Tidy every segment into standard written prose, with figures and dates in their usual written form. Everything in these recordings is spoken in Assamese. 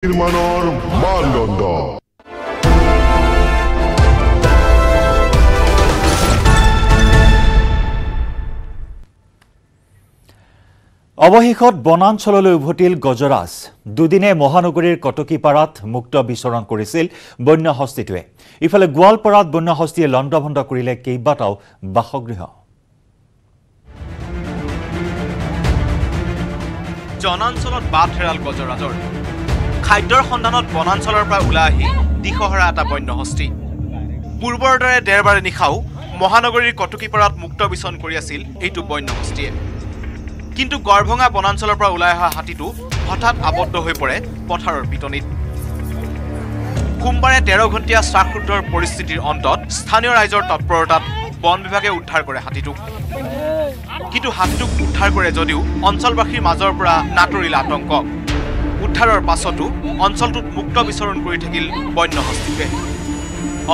নিৰ্মাণৰ মানদণ্ড অৱশেষত বনাঞ্চললৈ উভতিল গজৰাজ দুদিনে মহানগৰীৰ কটকীপাৰাত মুক্ত বিচৰণ কৰিছিল বন্য হস্তীটোৱে ইফালে গোৱালপাৰাত বন্য হস্তীয়ে লণ্ডভণ্ড কৰিলে কেইবাটাও বাসগৃহ জনাঞ্চলত বাট হেৰাল গজৰাজৰ খাদ্যৰ সন্ধানত বনাঞ্চলৰ পৰা ওলাই আহি দিশহৰা এটা বন্য হস্তী পূৰ্বৰ দৰে দেৰবাৰে নিশাও মহানগৰীৰ কটকীপাৰাত মুক্ত বিচৰণ কৰি আছিল এইটো বন্য হস্তীয়ে কিন্তু গড়ভঙা বনাঞ্চলৰ পৰা ওলাই অহা হাতীটো হঠাৎ আবদ্ধ হৈ পৰে পথাৰৰ পিটনিত সোমবাৰে 13 ঘণ্টীয়া শ্বাসৰুদ্ধৰ পৰিস্থিতিৰ অন্তত স্থানীয় ৰাইজৰ তৎপৰতাত বন বিভাগে উদ্ধাৰ কৰে হাতীটোক কিন্তু হাতীটোক উদ্ধাৰ কৰে যদিও অঞ্চলবাসীৰ মাজৰ পৰা নাটৰিল আতংক উদ্ধাৰৰ পাছতো অঞ্চলটোত মুক্ত বিচৰণ কৰি থাকিল বন্য হস্তীটোৱে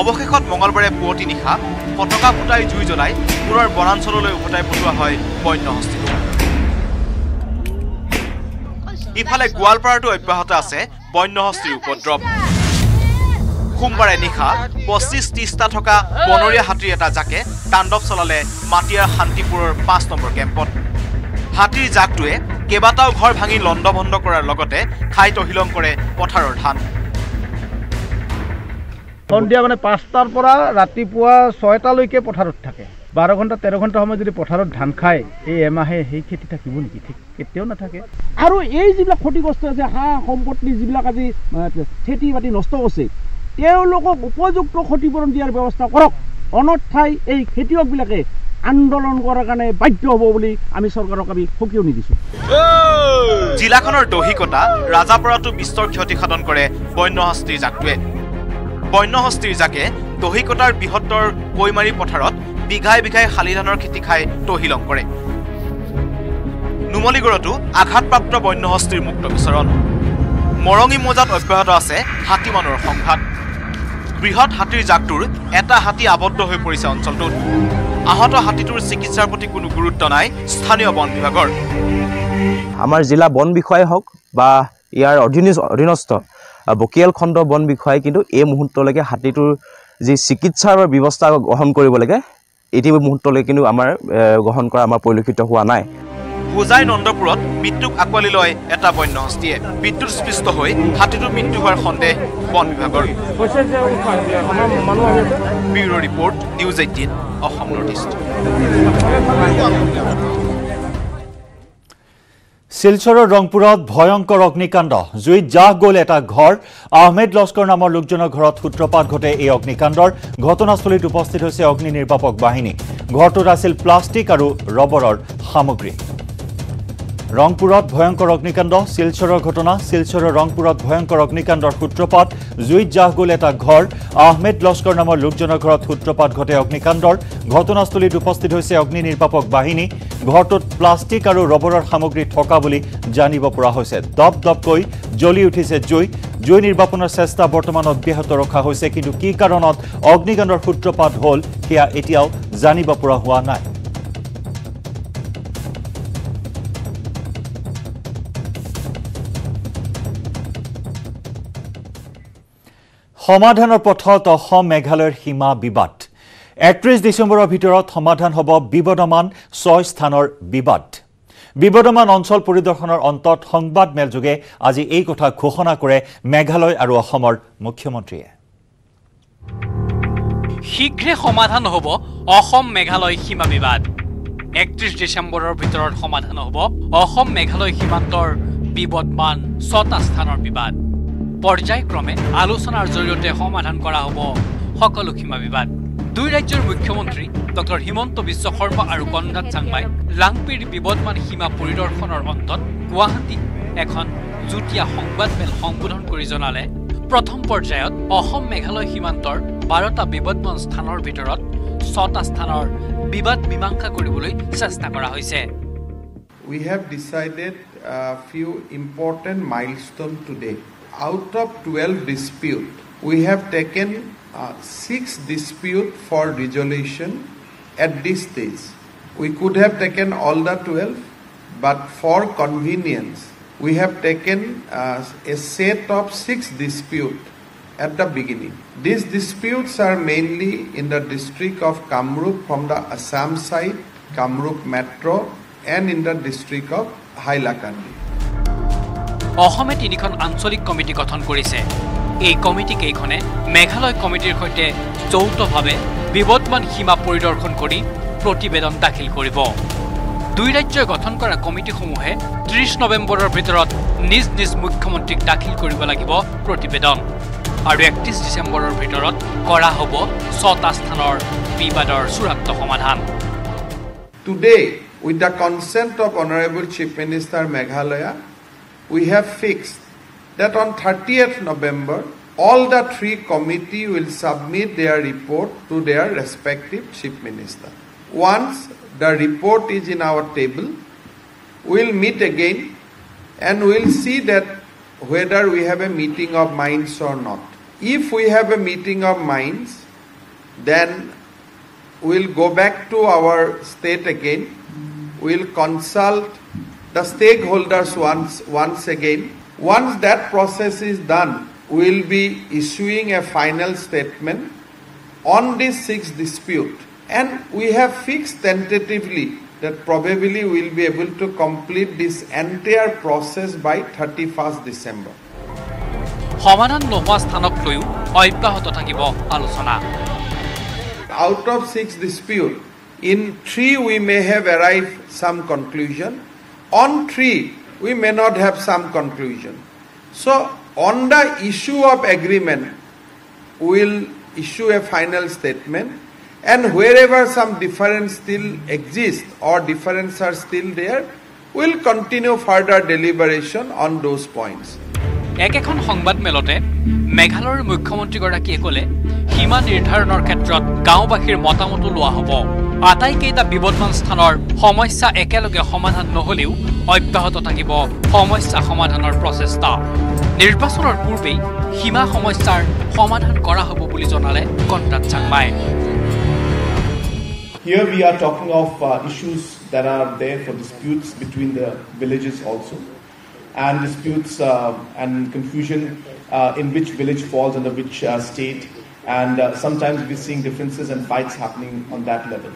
অৱশেষত মঙলবাৰে পুৱতি নিশা পতাকা ফুটাই জুই জ্বলাই পুনৰ বনাঞ্চললৈ উভতাই পঠোৱা হয় বন্য হস্তীটো ইফালে গোৱালপাৰাটো অব্যাহত আছে বন্য হস্তীৰ উপদ্ৰৱ সোমবাৰে নিশা 25-30টা থকা বনৰীয়া হাতীৰ এটা জাকে তাণ্ডৱ চলালে মাটিয়াৰ শান্তিপুৰৰ 5 নম্বৰ কেম্পত হাতীৰ জাকটোৱে কেইবাটাও ঘৰ ভাঙি লণ্ডভণ্ড কৰাৰ লগতে খাই তহিলং কৰে পথাৰৰ ধান সন্ধিয়া মানে 5টাৰ পৰা ৰাতিপুৱা 6টালৈকে পথাৰত থাকে 12 ঘণ্টা 13 ঘণ্টা সময় যদি পথাৰত ধান খায় এই এমাহে সেই খেতি থাকিব নেকি ঠিক কেতিয়াও নাথাকে আৰু এই যিবিলাক ক্ষতিগ্ৰস্ত আছে হা সম্পত্তি যিবিলাক আজি খেতি বাতি নষ্ট হৈছে তেওঁলোকক উপযুক্ত ক্ষতিপূৰণ দিয়াৰ ব্যৱস্থা কৰক অনথাই এই খেতিয়কবিলাকে আন্দোলন কৰাৰ কাৰণে বাধ্য হ'ব বুলি আমি চৰকাৰক আমি সকিয়নি দিছোঁ জিলাখনৰ দহিকতা ৰাজাপাৰাটো বিস্তৰ ক্ষতি সাধন কৰে বন্য হস্তীৰ জাকটোৱে বন্য হস্তীৰ জাকে দহিকতাৰ বৃহত্তৰ কৈমাৰী পথাৰত বিঘাই বিঘাই শালি ধানৰ খেতি খাই তহিলং কৰে নুমলীগড়তো আঘাতপ্ৰাপ্ত বন্য হস্তীৰ মুক্ত বিচৰণ মৰঙী মৌজাত অব্যাহত আছে হাতী মানুহৰ সংঘাত বৃহৎ হাতীৰ জাকটোৰ এটা হাতী আবদ্ধ হৈ পৰিছে অঞ্চলটোত আহত হাতীটোৰ চিকিৎসাৰ প্ৰতি কোনো গুৰুত্ব নাই স্থানীয় বন বিভাগৰ আমাৰ জিলা বন বিষয়াই হওক বা ইয়াৰ অধীনস্থ বকিয়াল খণ্ড বন বিষয়াই কিন্তু এই মুহূৰ্তলৈকে হাতীটোৰ যি চিকিৎসাৰ ব্যৱস্থা গ্ৰহণ কৰিব লাগে এটি মুহূৰ্তলৈকে কিন্তু আমাৰ গ্ৰহণ কৰা আমাৰ পৰিলক্ষিত হোৱা নাই হোজাই নন্দপুৰত মৃত্যুক আঁকোৱালি লয় এটা বন্য হস্তীয়ে বিদ্যুৎস্পৃষ্ট হৈ হাতীটোৰ মৃত্যু হোৱাৰ সন্দেহ বন বিভাগৰ bureau report news 18 Assam north east শিলচৰৰ ৰংপুৰত ভয়ংকৰ অগ্নিকাণ্ড জুইত জাহ গ'ল এটা ঘৰ আহমেদ লস্কৰ নামৰ লোকজনৰ ঘৰত সূত্ৰপাত ঘটে এই অগ্নিকাণ্ডৰ ঘটনাস্থলীত উপস্থিত হৈছে অগ্নি নিৰ্বাপক বাহিনী ঘৰটোত আছিল প্লাষ্টিক আৰু ৰবৰৰ সামগ্ৰী ৰংপুৰত ভয়ংকৰ অগ্নিকাণ্ড শিলচৰৰ ঘটনা শিলচৰৰ ৰংপুৰত ভয়ংকৰ অগ্নিকাণ্ডৰ সূত্ৰপাত জুইত জাহ গ'ল এটা ঘৰ আহমেদ লস্কৰ নামৰ লোকজনৰ ঘৰত সূত্ৰপাত ঘটে অগ্নিকাণ্ডৰ ঘটনাস্থলীত উপস্থিত হৈছে অগ্নি নিৰ্বাপক বাহিনী ঘৰটোত প্লাষ্টিক আৰু ৰবৰৰ সামগ্ৰী থকা বুলি জানিব পৰা হৈছে দপদপকৈ জ্বলি উঠিছে জুই নিৰ্বাপনৰ চেষ্টা বৰ্তমান অব্যাহত ৰখা হৈছে কিন্তু কি কাৰণত অগ্নিকাণ্ডৰ সূত্ৰপাত হ'ল সেয়া এতিয়াও জানিব পৰা হোৱা নাই সমাধানৰ পথত অসম মেঘালয়ৰ সীমা বিবাদ 31 ডিচেম্বৰৰ ভিতৰত সমাধান হ'ব বিবদমান 6 স্থানৰ বিবদমান অঞ্চল পৰিদৰ্শনৰ অন্তত সংবাদ মেলযোগে আজি এই কথা ঘোষণা কৰে মেঘালয় আৰু অসমৰ মুখ্যমন্ত্ৰীয়ে শীঘ্ৰে সমাধান হ'ব অসম মেঘালয় সীমা বিবাদ 31 ডিচেম্বৰৰ ভিতৰত সমাধান হ'ব অসম মেঘালয় সীমান্তৰ বিবদমান 6টা স্থানৰ বিবাদ পৰ্যায়ক্ৰমে আলোচনাৰ জৰিয়তে সমাধান কৰা হ'ব সকলো সীমা বিবাদ দুই ৰাজ্যৰ মুখ্যমন্ত্ৰী ডক্টৰ হিমন্ত বিশ্ব শৰ্মা আৰু কনৰাড চাংমাই লাংপিৰ বিবদমান সীমা পৰিদৰ্শনৰ অন্তত গুৱাহাটীত এখন যুটীয়া সংবাদমেল সম্বোধন কৰি জনালে প্ৰথম পৰ্যায়ত অসম মেঘালয় সীমান্তৰ 12টা বিবদমান স্থানৰ ভিতৰত 6টা স্থানৰ বিবাদ মীমাংসা কৰিবলৈ চেষ্টা কৰা হৈছে We have decided a few important milestones today. Out of 12 disputes, we have taken 6 disputes for resolution at this stage. We could have taken all the 12, but for convenience, we have taken a set of 6 disputes at the beginning. These disputes are mainly in the district of Kamrup from the Assam side, Kamrup Metro, and in the district of Hailakandi. অসমে তিনিখন আঞ্চলিক কমিটি গঠন কৰিছে। এই কমিটি কেইখনে মেঘালয় কমিটিৰ সৈতে যৌথভাৱে বিবদমান সীমা পৰিদৰ্শন কৰি প্ৰতিবেদন দাখিল কৰিব। দুই ৰাজ্যই গঠন কৰা কমিটিসমূহে 30 নৱেম্বৰৰ ভিতৰত নিজ নিজ মুখ্যমন্ত্ৰীক দাখিল কৰিব লাগিব প্ৰতিবেদন আৰু 31 ডিচেম্বৰৰ ভিতৰত কৰা হ'ব 6টা স্থানৰ বিবাদৰ চূড়ান্ত সমাধান। Today, with the consent of Honorable Chief Minister Meghalaya, we have fixed that on 30th November, all the 3 committees will submit their report to their respective Chief Minister. Once the report is in our table, we'll meet again and we'll see that whether we have a meeting of minds or not. If we have a meeting of minds, then we'll go back to our state again. We'll consult the stakeholders once again. Once that process is done, we'll be issuing a final statement on this 6th dispute. And we have fixed tentatively that probably we'll be able to complete this entire process by 31st December. সমাধান নোহোৱা স্থানক লৈও অব্যাহত থাকিব আলোচনা। Out of 6 disputes, in 3 we may have arrived some conclusion. On 3, we may not have some conclusion. So, on the issue of agreement, we'll issue a final statement. And wherever some difference still exists or difference are still there, we'll continue further deliberation on those points. একেখন সংবাদ মেলতে মেঘালয়ৰ মুখ্যমন্ত্ৰীগৰাকীয়ে ক'লে সীমা নিৰ্ধাৰণৰ ক্ষেত্ৰত গাঁওবাসীৰ মতামত লোৱা হ'ব। আটাইকেইটা বিবদমান স্থানৰ সমস্যা একেলগে সমাধান নহলেও অব্যাহত থাকিব সমস্যা সমাধানৰ প্ৰচেষ্টা। নিৰ্বাচনৰ পূৰ্বেই সীমা সমস্যাৰ সমাধান কৰা হ'ব বুলি জনালে Conrad Changmai. Here we are talking of issues that are there for disputes between the villages also, and disputes and confusion in which village falls under which state, and sometimes we're seeing differences and fights happening on that level.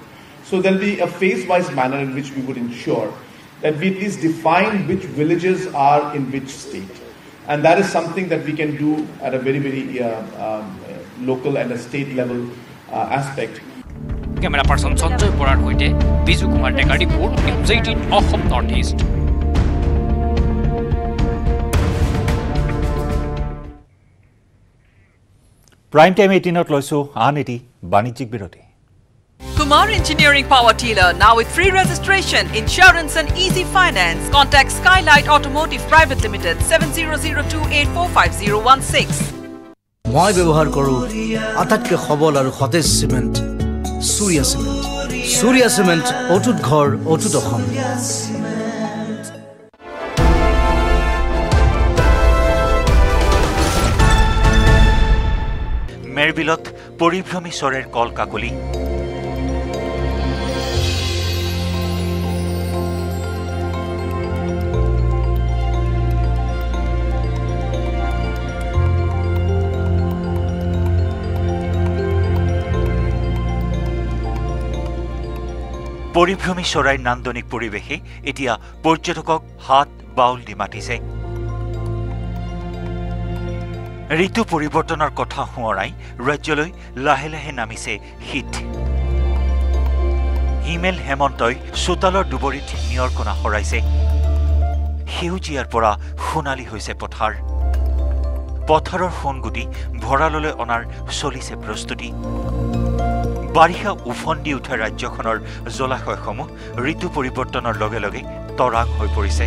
So there'll be a phase-wise manner in which we would ensure that we at least define which villages are in which state, and that is something that we can do at a very, very local and a state level aspect. Camera person Sanjay Borar hoite Biju Kumar Deka report News 18 Assam Northeast. Prime Time 18 loisu aneti banijik biroti. Kumar Engineering Power Dealer now with free registration, insurance and easy finance. Contact Skylight Automotive Private Limited 7002845016. মই ব্যৱহাৰ কৰো আটাইতকৈ সবল আৰু সতেজ cement Surya Cement. Surya Cement, অটুট ঘৰ অটুট অসম। মেৰবিলত পৰিভ্ৰমী চৰেৰ কল কাকলি। পৰিভ্ৰমী চৰাইৰ নান্দনিক পৰিৱেশে এতিয়া পৰ্যটকক হাত বাউল দি মাতিছে। ঋতু পৰিৱৰ্তনৰ কথা সোঁৱৰাই ৰাজ্যলৈ লাহে লাহে নামিছে শীত। হিমেল হেমন্তই চোতালৰ দুবৰিত নিয়ৰকণা সৰাইছে। সেউজীয়াৰ পৰা সোণালী হৈছে পথাৰ। পথাৰৰ সোণগুটি ভঁৰাললৈ অনাৰ চলিছে প্ৰস্তুতি। বাৰিষা উফন্দি উঠা ৰাজ্যখনৰ জলাশয়সমূহ ঋতু পৰিৱৰ্তনৰ লগে লগে তৰাং হৈ পৰিছে।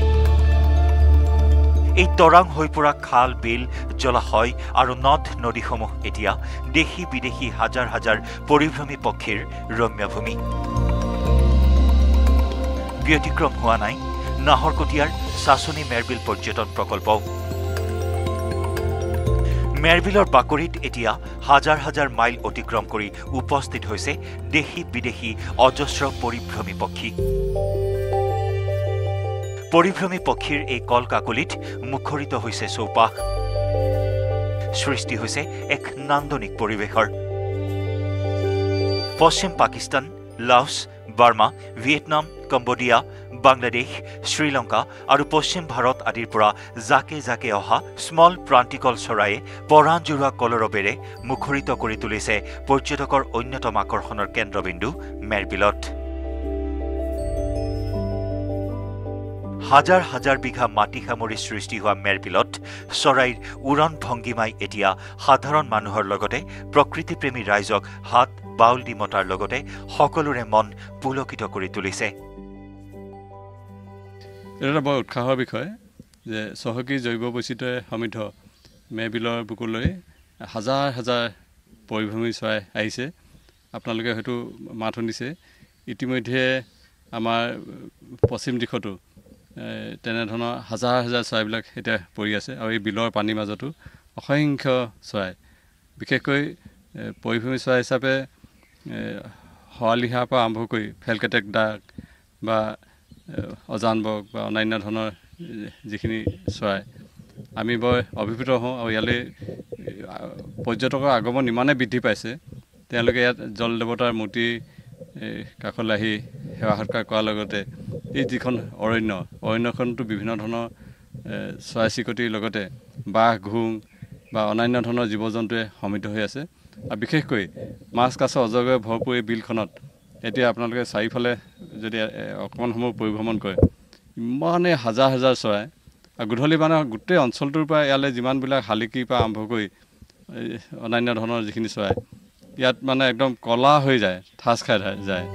এই তৰাং হৈ পৰা খাল বিল জলাশয় আৰু নদ নদীসমূহ এতিয়া দেশী বিদেশী হাজাৰ হাজাৰ পৰিভ্ৰমী পক্ষীৰ ৰম্যভূমি। ব্যতিক্ৰম হোৱা নাই নাহৰকটীয়াৰ চাচনি মেৰবিল পৰ্যটন প্ৰকল্প। মেৰবিলৰ বাকৰিত এতিয়া হাজাৰ হাজাৰ মাইল অতিক্ৰম কৰি উপস্থিত হৈছে দেশী বিদেশী অজস্ৰ পৰিভ্ৰমী পক্ষী। পৰিভ্ৰমী পক্ষীৰ এই কলকাকলিত মুখৰিত হৈছে চৌপাশ সৃষ্টি হৈছে এক নান্দনিক পৰিৱেশৰ পশ্চিম Pakistan Laos Burma Vietnam Cambodia Bangladesh Sri Lanka আৰু পশ্চিম ভাৰত আদিৰ পৰা জাকে জাকে অহা স্মল প্ৰান্তিকল চৰায়ে পৰাঞ্জোৰা কলৰবেৰে মুখৰিত কৰি তুলিছে পৰ্যটকৰ অন্যতম আকৰ্ষণৰ কেন্দ্ৰবিন্দু মেৰবিলত হাজাৰ হাজাৰ বিঘা মাটি সামৰি সৃষ্টি হোৱা মেৰবিলত চৰাইৰ উৰণ ভংগীমাই এতিয়া সাধাৰণ মানুহৰ লগতে প্ৰকৃতিপ্ৰেমী ৰাইজক হাত বাউল দি মতাৰ লগতে সকলোৰে মন পুলকিত কৰি তুলিছে এটা বৰ উৎসাহৰ বিষয় যে চহকী জৈৱ বৈচিত্ৰ্যৰে সমৃদ্ধ মেৰবিলৰ বুকুলৈ হাজাৰ হাজাৰ পৰিভ্ৰমী চৰাই আহিছে আপোনালোকে হয়তো মাত শুনিছে ইতিমধ্যে আমাৰ পশ্চিম দিশতো তেনেধৰণৰ হাজাৰ হাজাৰ চৰাইবিলাক এতিয়া পৰি আছে আৰু এই বিলৰ পানীৰ মাজতো অসংখ্য চৰাই বিশেষকৈ পৰিভ্ৰমী চৰাই হিচাপে শৰালিহাৰ পৰা আৰম্ভ কৰি ফেলকেটেক ডাক বা অজানবক বা অন্যান্য ধৰণৰ যিখিনি চৰাই আমি বৰ অভিভূত হওঁ আৰু ইয়ালৈ পৰ্যটকৰ আগমন ইমানেই বৃদ্ধি পাইছে তেওঁলোকে ইয়াত জল দেৱতাৰ মূৰ্তি কাষলৈ আহি সেৱা সৎকাৰ কৰাৰ লগতে এই যিখন অৰণ্যখনতো বিভিন্ন ধৰণৰ চৰাই চিৰিকটিৰ লগতে বাঘ ঘোং বা অন্যান্য ধৰণৰ জীৱ জন্তুৱে সমৃদ্ধ হৈ আছে আৰু বিশেষকৈ মাছ কাছ অজগৰে ভৰপূৰ এই বিলখনত এতিয়া আপোনালোকে চাৰিওফালে যদি অকণমান সময় পৰিভ্ৰমণ কৰে ইমানেই হাজাৰ হাজাৰ চৰাই আৰু গধূলি মানে গোটেই অঞ্চলটোৰ পৰা ইয়ালৈ যিমানবিলাক শালিকীৰ পৰা আৰম্ভ কৰি অন্যান্য ধৰণৰ যিখিনি চৰাই ইয়াত মানে একদম কলা হৈ যায় ঠাচ খাই যায়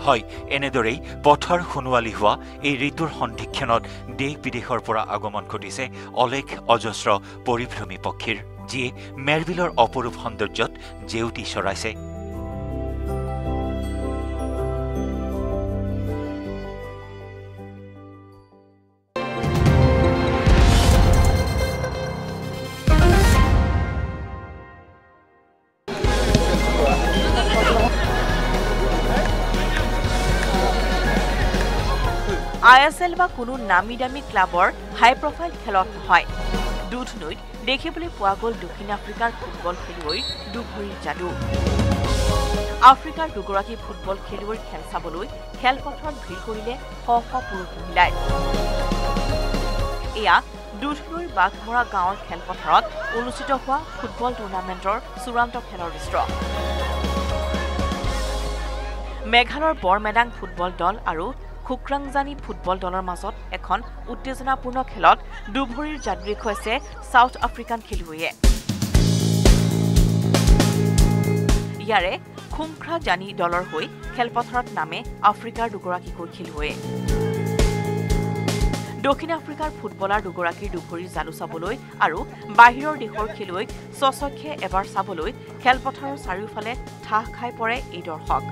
হয় এনেদৰেই পথৰ সোণোৱালী হোৱা এই ঋতুৰ সন্ধিক্ষণত দেশ বিদেশৰ পৰা আগমন ঘটিছে অলেখ অজস্ৰ পৰিভ্ৰমী পক্ষীৰ যিয়ে মেৰবিলৰ অপৰূপ সৌন্দৰ্যত জেউতি চৰাইছে ISL বা কোনো নামি দামী ক্লাবৰ হাই প্ৰফাইল খেলত নহয় দুধনৈত দেখিবলৈ পোৱা গ'ল দক্ষিণ আফ্ৰিকাৰ ফুটবল খেলুৱৈৰ দুভৰিৰ যাদু আফ্ৰিকাৰ দুগৰাকী ফুটবল খেলুৱৈৰ খেল চাবলৈ খেলপথাৰত ভিৰ কৰিলে শ শ পুৰুষ মহিলাই এয়া দুধনৈৰ বাঘমৰা গাঁৱৰ খেলপথাৰত অনুষ্ঠিত হোৱা ফুটবল টুৰ্ণামেণ্টৰ চূড়ান্ত খেলৰ দৃশ্য মেঘালয়ৰ বৰমেদাং ফুটবল দল আৰু খুক্ৰাংজানী ফুটবল দলৰ মাজত এখন উত্তেজনাপূৰ্ণ খেলত দুভৰিৰ যাদু দেখুৱাইছে সাউথ আফ্ৰিকান খেলুৱৈয়ে ইয়াৰে খুংখ্ৰাজানী দলৰ হৈ খেলপথাৰত নামে আফ্ৰিকাৰ দুগৰাকীকৈ খেলুৱৈয়ে দক্ষিণ আফ্ৰিকাৰ ফুটবলাৰ দুগৰাকীৰ দুভৰিৰ যাদু চাবলৈ আৰু বাহিৰৰ দেশৰ খেলুৱৈক স্বচক্ষে এবাৰ চাবলৈ খেলপথাৰৰ চাৰিওফালে ঠাহ খাই পৰে এই দৰ্শক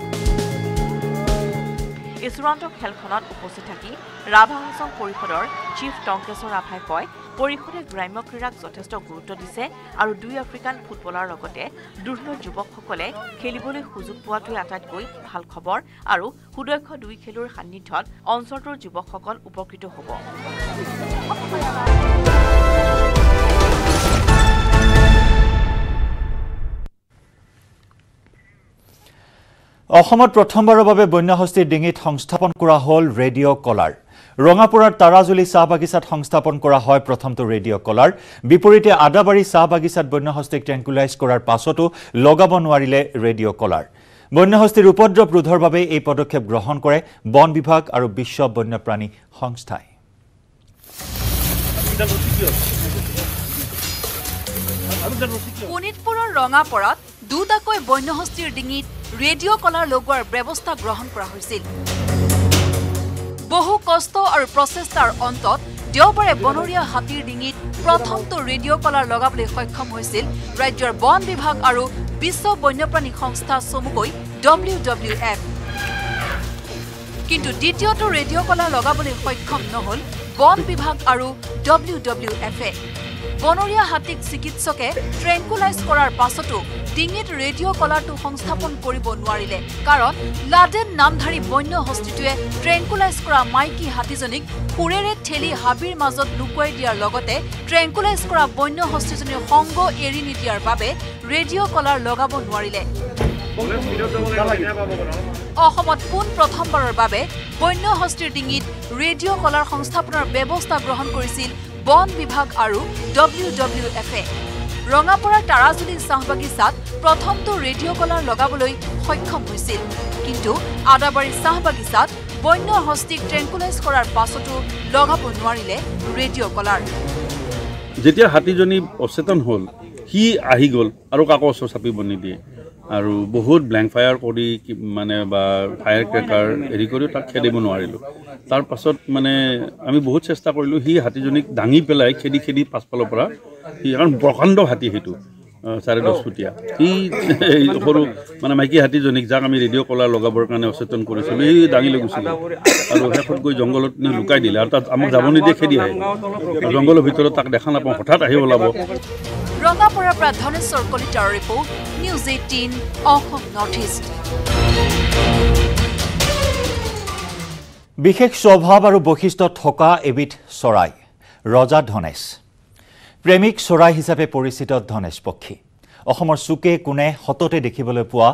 এই চূড়ান্ত খেলখনত উপস্থিত থাকি ৰাভা হাছং পৰিষদৰ চিফ টংকেশ্বৰ ৰাভাই কয় পৰিষদে গ্ৰাম্য ক্ৰীড়াক যথেষ্ট গুৰুত্ব দিছে আৰু দুই আফ্ৰিকান ফুটবলাৰ লগতে দুৰ্ধৰ যুৱকসকলে খেলিবলৈ সুযোগ পোৱাটোৱে আটাইতকৈ ভাল খবৰ আৰু সুদক্ষ দুই খেলুৱৈৰ সান্নিধ্যত অঞ্চলটোৰ যুৱকসকল উপকৃত হ'ব অসমত প্ৰথমবাৰৰ বাবে বন্যহস্তীৰ ডিঙিত সংস্থাপন কৰা হ'ল ৰেডিঅ' কলাৰ ৰঙাপুৰাৰ তাৰাজুলি চাহ বাগিচাত সংস্থাপন কৰা হয় প্ৰথমটো ৰেডিঅ' কলাৰ বিপৰীতে আদাবাৰী চাহ বাগিচাত বন্যহস্তীক ট্ৰেংকুলাইজ কৰাৰ পাছতো লগাব নোৱাৰিলে ৰেডিঅ' কলাৰ বন্যহস্তীৰ উপদ্ৰৱ ৰোধৰ বাবে এই পদক্ষেপ গ্ৰহণ কৰে বন বিভাগ আৰু বিশ্ব বন্যপ্ৰাণী সংস্থাই শোণিতপুৰৰ ৰঙাপৰাত দুটাকৈ বন্যহস্তীৰ ডিঙিত ৰেডিঅ' কলাৰ লগোৱাৰ ব্যৱস্থা গ্ৰহণ কৰা হৈছিল বহু কষ্ট আৰু প্ৰচেষ্টাৰ অন্তত দেওবাৰে বনৰীয়া হাতীৰ ডিঙিত প্ৰথমটো ৰেডিঅ' কলাৰ লগাবলৈ সক্ষম হৈছিল ৰাজ্যৰ বন বিভাগ আৰু বিশ্ব বন্যপ্ৰাণী সংস্থা চমুকৈ WWF কিন্তু দ্বিতীয়টো ৰেডিঅ' কলাৰ লগাবলৈ সক্ষম নহল বন বিভাগ আৰু WWF বনৰীয়া হাতীক চিকিৎসকে ট্ৰেংকুলাইজ কৰাৰ পাছতো ডিঙিত ৰেডিঅ' কলাৰটো সংস্থাপন কৰিব নোৱাৰিলে কাৰণ লাডেন নামধাৰী বন্য হস্তীটোৱে ট্ৰেংকুলাইজ কৰা মাইকী হাতীজনীক সুৰেৰে ঠেলি হাবিৰ মাজত লুকুৱাই দিয়াৰ লগতে ট্ৰেংকুলাইজ কৰা বন্য হস্তীজনীৰ সংগ এৰি নিদিয়াৰ বাবে ৰেডিঅ' কলাৰ লগাব নোৱাৰিলে অসমত পোন প্ৰথমবাৰৰ বাবে বন্য হস্তীৰ ডিঙিত ৰেডিঅ' কলাৰ সংস্থাপনৰ ব্যৱস্থা গ্ৰহণ কৰিছিল বন বিভাগ আৰু WWF-এ ৰঙাপৰাৰ তাৰাজুলি চাহ বাগিচাত প্ৰথমটো ৰেডিঅ' কলাৰ লগাবলৈ সক্ষম হৈছিল কিন্তু আদাবাৰী চাহ বাগিচাত বন্য হস্তীক ট্ৰেংকুলাইজ কৰাৰ পাছতো লগাব নোৱাৰিলে ৰেডিঅ' কলাৰ যেতিয়া হাতীজনী অচেতন হ'ল সি আহি গ'ল আৰু কাকো ওচৰ চাপিব নিদিয়ে আৰু বহুত ব্লেংক ফায়াৰ কৰি মানে বা ফায়াৰ ক্ৰেকাৰ হেৰি কৰিও তাক খেদিব নোৱাৰিলোঁ তাৰ পাছত মানে আমি বহুত চেষ্টা কৰিলোঁ সি হাতীজনীক দাঙি পেলাই খেদি পাছফালৰ পৰা সি কাৰণ প্ৰকাণ্ড হাতী সেইটো 10.5 ফুটীয়া সি সৰু মানে মাইকী হাতীজনীক যাক আমি ৰেডিঅ' কলাৰ লগাবৰ কাৰণে অচেতন কৰিছিলোঁ সি দাঙি লৈ গুচি গ'ল আৰু শেষত গৈ জংঘলত লুকাই দিলে আৰু তাত আমাক যাব নিদিয়ে খেদি আহে জংঘলৰ ভিতৰত তাক দেখা নাপাওঁ হঠাৎ আহি ওলাব ৰঙাপৰাৰ পৰা ধনেশ্বৰ কলিতাৰ report news 18 Assam north east বিশেষ স্বভাৱ আৰু বৈশিষ্ট্য থকা এবিধ চৰাই ৰজা ধনেশ প্ৰেমিক চৰাই হিচাপে পৰিচিত ধনেশ পক্ষী অসমৰ চুকে কোণে হততে দেখিবলৈ পোৱা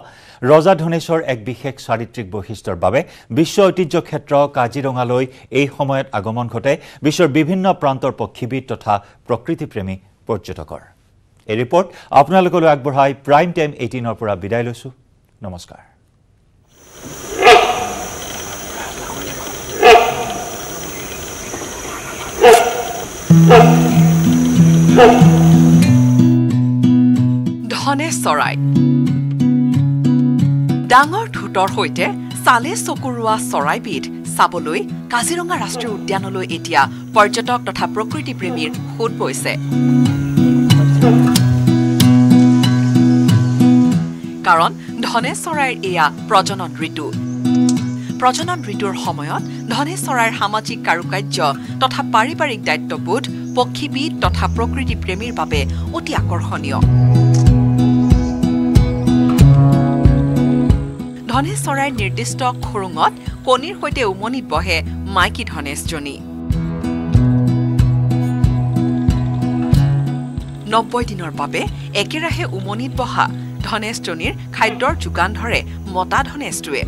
ৰজা ধনেশৰ এক বিশেষ চাৰিত্ৰিক বৈশিষ্ট্যৰ বাবে বিশ্ব ঐতিহ্য ক্ষেত্ৰ কাজিৰঙালৈ এই সময়ত আগমন ঘটে বিশ্বৰ বিভিন্ন প্ৰান্তৰ পক্ষীবিদ তথা প্ৰকৃতিপ্ৰেমী পৰ্যটকৰ এই ৰিপৰ্ট আপোনালোকলৈ আগবঢ়াই প্ৰাইম টাইম 18ৰ পৰা বিদায় লৈছো নমস্কাৰ ধনেশ চৰাই ডাঙৰ ঠোঁটৰ সৈতে চালে চকুৰোৱা চৰাইবিধ চাবলৈ কাজিৰঙা ৰাষ্ট্ৰীয় উদ্যানলৈ এতিয়া পৰ্যটক তথা প্ৰকৃতিপ্ৰেমীৰ সোঁত বৈছে কাৰণ ধনেশ চৰাইৰ এয়া প্ৰজনন ঋতু প্ৰজনন ঋতুৰ সময়ত ধনেশ চৰাইৰ সামাজিক কাৰুকাৰ্য তথা পাৰিবাৰিক দায়িত্ববোধ পক্ষীবিদ তথা প্ৰকৃতিপ্ৰেমীৰ বাবে অতি আকৰ্ষণীয় ধনেশ চৰাইৰ নিৰ্দিষ্ট খুৰুঙত কণীৰ সৈতে উমনিত বহে মাইকী ধনেশজনী 90 দিনৰ বাবে একেৰাহে উমনিত বহা ধনেশজনীৰ খাদ্যৰ যোগান ধৰে মতা ধনেশটোৱে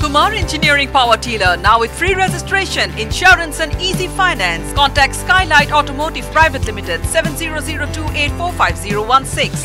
Kumar Engineering Power Dealer now with free registration, insurance and easy finance. Contact Skylight Automotive Private Limited 7002845016.